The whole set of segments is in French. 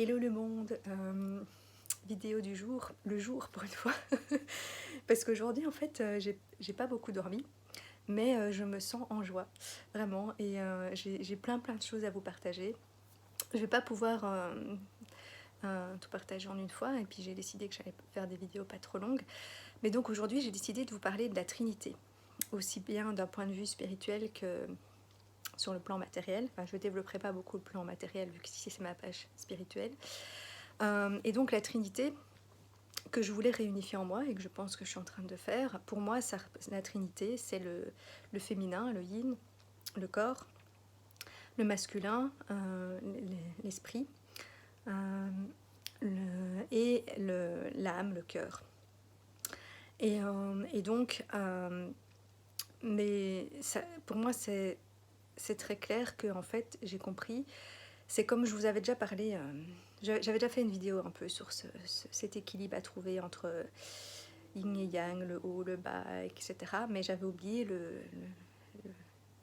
Hello le monde, vidéo du jour, le jour pour une fois, parce qu'aujourd'hui en fait j'ai pas beaucoup dormi, mais je me sens en joie, vraiment, et j'ai plein de choses à vous partager. Je vais pas pouvoir tout partager en une fois, et puis j'ai décidé que j'allais faire des vidéos pas trop longues, mais donc aujourd'hui j'ai décidé de vous parler de la Trinité, aussi bien d'un point de vue spirituel que sur le plan matériel. Enfin, je ne développerai pas beaucoup le plan matériel vu que ici c'est ma page spirituelle. Et donc la Trinité que je voulais réunifier en moi et que je pense que je suis en train de faire, pour moi la Trinité c'est le féminin, le yin, le corps, le masculin, l'esprit, et l'âme, le cœur. Et donc, mais ça, pour moi c'est très clair que en fait j'ai compris. C'est comme je vous avais déjà parlé, j'avais déjà fait une vidéo un peu sur cet équilibre à trouver entre yin et yang, le haut, le bas, etc. Mais j'avais oublié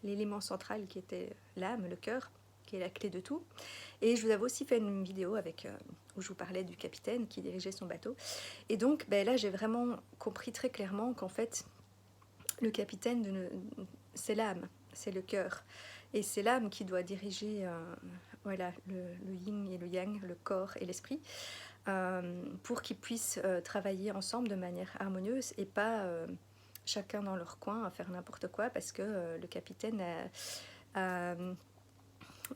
l'élément central qui était l'âme, le cœur, qui est la clé de tout. Et je vous avais aussi fait une vidéo où je vous parlais du capitaine qui dirigeait son bateau. Et donc là j'ai vraiment compris très clairement qu'en fait le capitaine, c'est l'âme, c'est le cœur. Et c'est l'âme qui doit diriger voilà, le yin et le yang, le corps et l'esprit, pour qu'ils puissent travailler ensemble de manière harmonieuse et pas chacun dans leur coin à faire n'importe quoi, parce que le capitaine a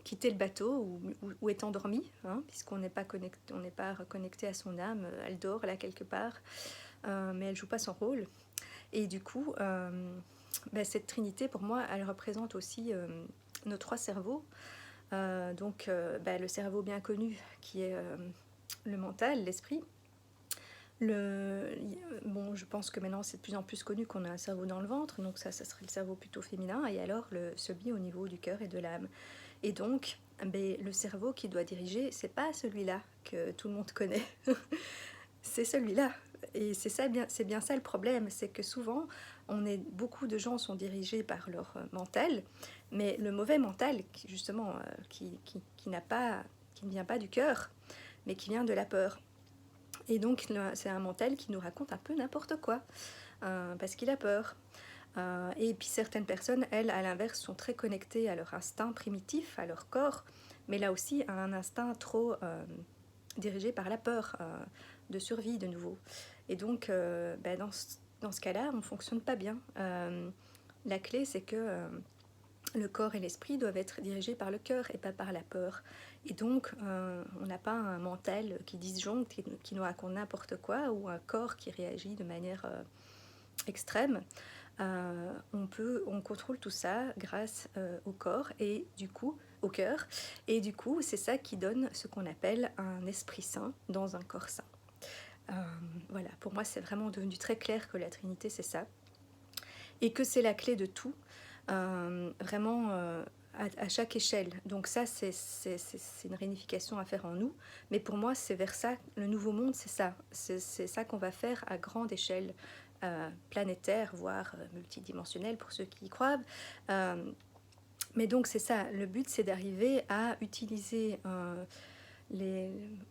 quitté le bateau ou est endormi, hein, puisqu'on n'est pas connecté, on n'est pas reconnecté à son âme, elle dort là quelque part, mais elle joue pas son rôle. Et du coup, cette trinité, pour moi, elle représente aussi nos trois cerveaux. Le cerveau bien connu, qui est le mental, l'esprit. Bon, je pense que maintenant, c'est de plus en plus connu qu'on a un cerveau dans le ventre, donc ça serait le cerveau plutôt féminin, et alors celui au niveau du cœur et de l'âme. Et donc, le cerveau qui doit diriger, c'est pas celui-là que tout le monde connaît. C'est celui-là. Et c'est bien ça le problème, c'est que souvent, beaucoup de gens sont dirigés par leur mental, mais le mauvais mental, justement, qui ne vient pas du cœur, mais qui vient de la peur. Et donc, c'est un mental qui nous raconte un peu n'importe quoi, parce qu'il a peur. Et puis certaines personnes, elles, à l'inverse, sont très connectées à leur instinct primitif, à leur corps, mais là aussi à un instinct trop dirigé par la peur, de survie de nouveau. Et donc, dans ce cas-là, on ne fonctionne pas bien. La clé, c'est que le corps et l'esprit doivent être dirigés par le cœur et pas par la peur. Et donc, on n'a pas un mental qui disjoncte, qui nous raconte n'importe quoi, ou un corps qui réagit de manière extrême. On contrôle tout ça grâce au corps et du coup au cœur, et du coup c'est ça qui donne ce qu'on appelle un esprit saint dans un corps saint. Voilà, pour moi c'est vraiment devenu très clair que la Trinité c'est ça, et que c'est la clé de tout, vraiment à chaque échelle. Donc ça c'est une réunification à faire en nous, mais pour moi c'est vers ça, le nouveau monde c'est ça qu'on va faire à grande échelle, planétaire, voire multidimensionnelle pour ceux qui y croient. Mais donc c'est ça, le but c'est d'arriver à utiliser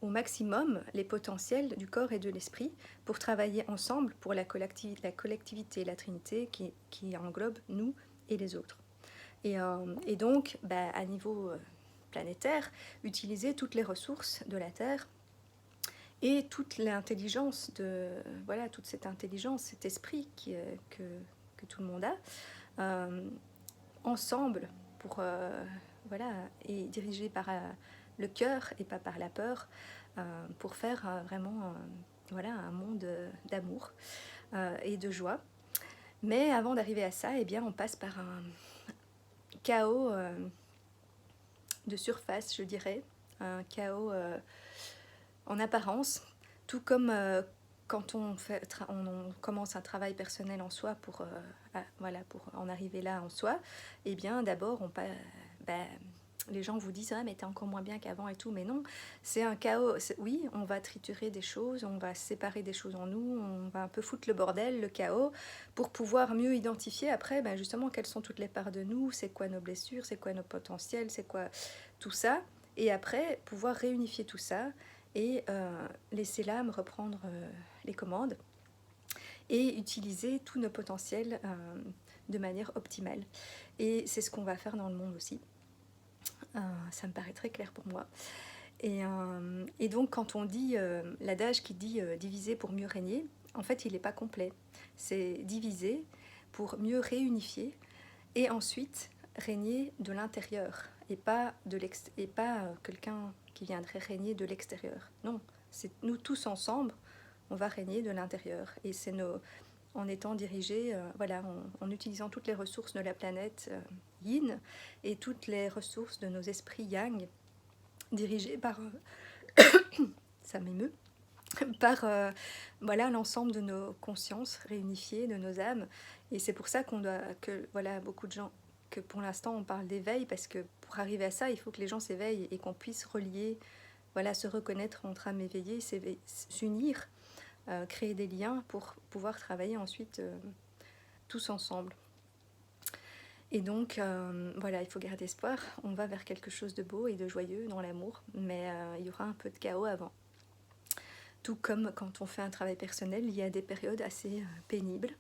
au maximum les potentiels du corps et de l'esprit pour travailler ensemble pour la collectivité, la Trinité qui englobe nous et les autres. Et donc, à niveau planétaire, utiliser toutes les ressources de la Terre et toute l'intelligence, toute cette intelligence, cet esprit que tout le monde a, ensemble pour, et dirigé par le cœur et pas par la peur, pour faire vraiment un monde d'amour et de joie. Mais avant d'arriver à ça, eh bien, on passe par un chaos de surface, je dirais, un chaos en apparence, tout comme quand on commence un travail personnel en soi pour en arriver là en soi. Eh bien d'abord les gens vous disent ah mais t'es encore moins bien qu'avant et tout, mais non, c'est un chaos. Oui, on va triturer des choses, on va séparer des choses en nous, on va un peu foutre le bordel, le chaos, pour pouvoir mieux identifier après justement quelles sont toutes les parts de nous, c'est quoi nos blessures, c'est quoi nos potentiels, c'est quoi tout ça. et après pouvoir réunifier tout ça et laisser l'âme reprendre les commandes et utiliser tous nos potentiels de manière optimale. Et c'est ce qu'on va faire dans le monde aussi. Ça me paraît très clair pour moi. Et donc quand on dit l'adage qui dit diviser pour mieux régner, en fait il n'est pas complet. C'est diviser pour mieux réunifier et ensuite régner de l'intérieur et pas quelqu'un qui viendrait régner de l'extérieur. Non, c'est nous tous ensemble, on va régner de l'intérieur. Et c'est en étant dirigés, en utilisant toutes les ressources de la planète yin et toutes les ressources de nos esprits yang, dirigés par ça m'émeut, par l'ensemble de nos consciences réunifiées, de nos âmes. Et c'est pour ça beaucoup de gens, que pour l'instant on parle d'éveil, parce que pour arriver à ça, il faut que les gens s'éveillent et qu'on puisse relier, se reconnaître entre âmes éveillées, s'unir, créer des liens pour pouvoir travailler ensuite tous ensemble. Et donc, il faut garder espoir. On va vers quelque chose de beau et de joyeux dans l'amour, mais il y aura un peu de chaos avant. Tout comme quand on fait un travail personnel, il y a des périodes assez pénibles,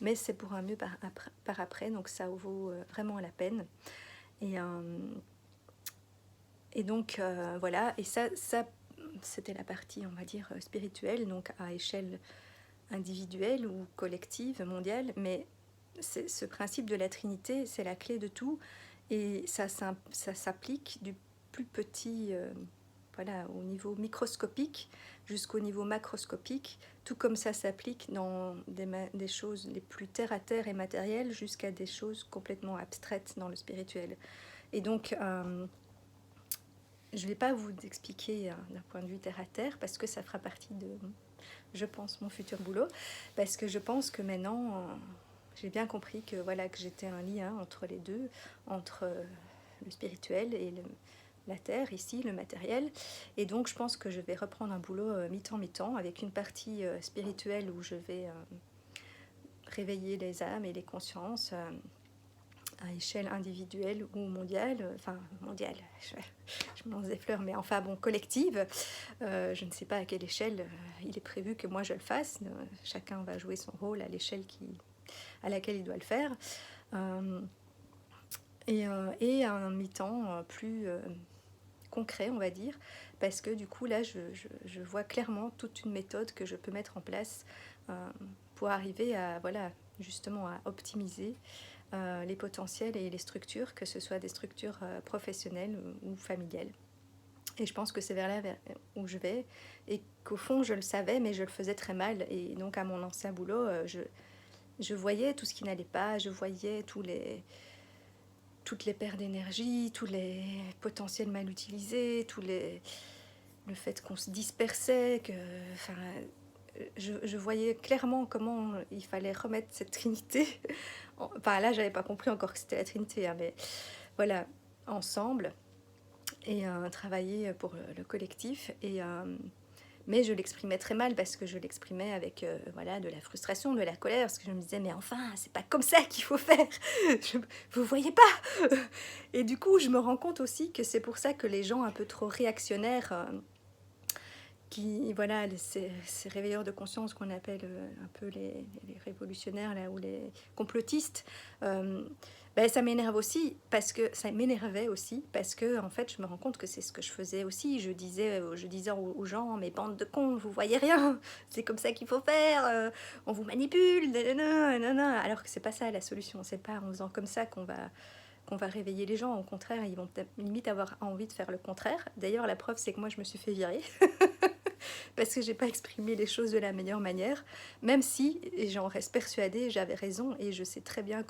mais c'est pour un mieux par après, donc ça vaut vraiment la peine. Et donc, et ça c'était la partie, on va dire, spirituelle, donc à échelle individuelle ou collective, mondiale, mais ce principe de la Trinité, c'est la clé de tout, et ça s'applique du plus petit, au niveau microscopique jusqu'au niveau macroscopique, tout comme ça s'applique dans des choses les plus terre-à-terre et matérielles jusqu'à des choses complètement abstraites dans le spirituel. Et donc, je ne vais pas vous expliquer d'un point de vue terre-à-terre, parce que ça fera partie de, je pense, mon futur boulot, parce que je pense que maintenant, j'ai bien compris que j'étais un lien entre les deux, entre le spirituel et la terre, ici, le matériel. Et donc, je pense que je vais reprendre un boulot mi-temps, avec une partie spirituelle où je vais réveiller les âmes et les consciences à échelle individuelle ou mondiale, mondiale, je me lance des fleurs, mais collective. Je ne sais pas à quelle échelle il est prévu que moi je le fasse. Chacun va jouer son rôle à l'échelle à laquelle il doit le faire. Et un mi-temps plus concret, on va dire, parce que du coup, là, je vois clairement toute une méthode que je peux mettre en place pour arriver à, justement à optimiser les potentiels et les structures, que ce soit des structures professionnelles ou familiales. Et je pense que c'est vers là où je vais, et qu'au fond, je le savais, mais je le faisais très mal. Et donc, à mon ancien boulot, je voyais tout ce qui n'allait pas, je voyais toutes les pertes d'énergie, tous les potentiels mal utilisés, le fait qu'on se dispersait, je voyais clairement comment il fallait remettre cette trinité. Là, j'avais pas compris encore que c'était la trinité, hein, mais voilà, ensemble, et travailler pour le collectif. Mais je l'exprimais très mal, parce que je l'exprimais avec de la frustration, de la colère, parce que je me disais, mais enfin, c'est pas comme ça qu'il faut faire. Vous voyez pas. Et du coup, je me rends compte aussi que c'est pour ça que les gens un peu trop réactionnaires, ces réveilleurs de conscience qu'on appelle un peu les révolutionnaires là, ou les complotistes, ça m'énerve aussi, parce que ça m'énervait aussi, parce que en fait je me rends compte que c'est ce que je faisais aussi. Je disais aux gens, mais bande de cons, vous voyez rien, c'est comme ça qu'il faut faire, on vous manipule, nanana. Alors que c'est pas ça la solution, c'est pas en faisant comme ça qu'on va réveiller les gens. Au contraire, ils vont limite avoir envie de faire le contraire. D'ailleurs, la preuve, c'est que moi je me suis fait virer parce que j'ai pas exprimé les choses de la meilleure manière, même si, et j'en reste persuadée, j'avais raison, et je sais très bien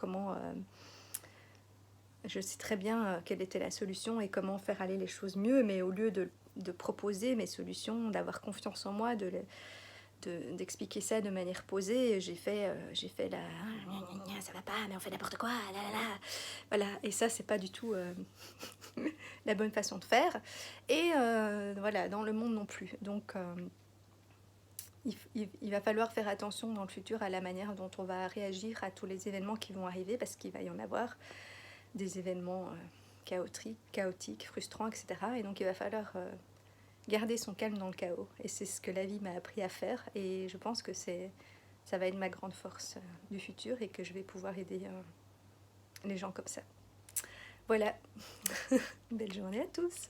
quelle était la solution et comment faire aller les choses mieux. Mais au lieu de proposer mes solutions, d'avoir confiance en moi, d'expliquer ça de manière posée, j'ai fait la ça va pas, mais on fait n'importe quoi, là là là. Voilà, et ça c'est pas du tout la bonne façon de faire, et dans le monde non plus. Donc il va falloir faire attention dans le futur à la manière dont on va réagir à tous les événements qui vont arriver, parce qu'il va y en avoir des événements chaotique, frustrant, etc. Et donc il va falloir garder son calme dans le chaos. Et c'est ce que la vie m'a appris à faire. Et je pense que ça va être ma grande force du futur et que je vais pouvoir aider les gens comme ça. Voilà, belle journée à tous.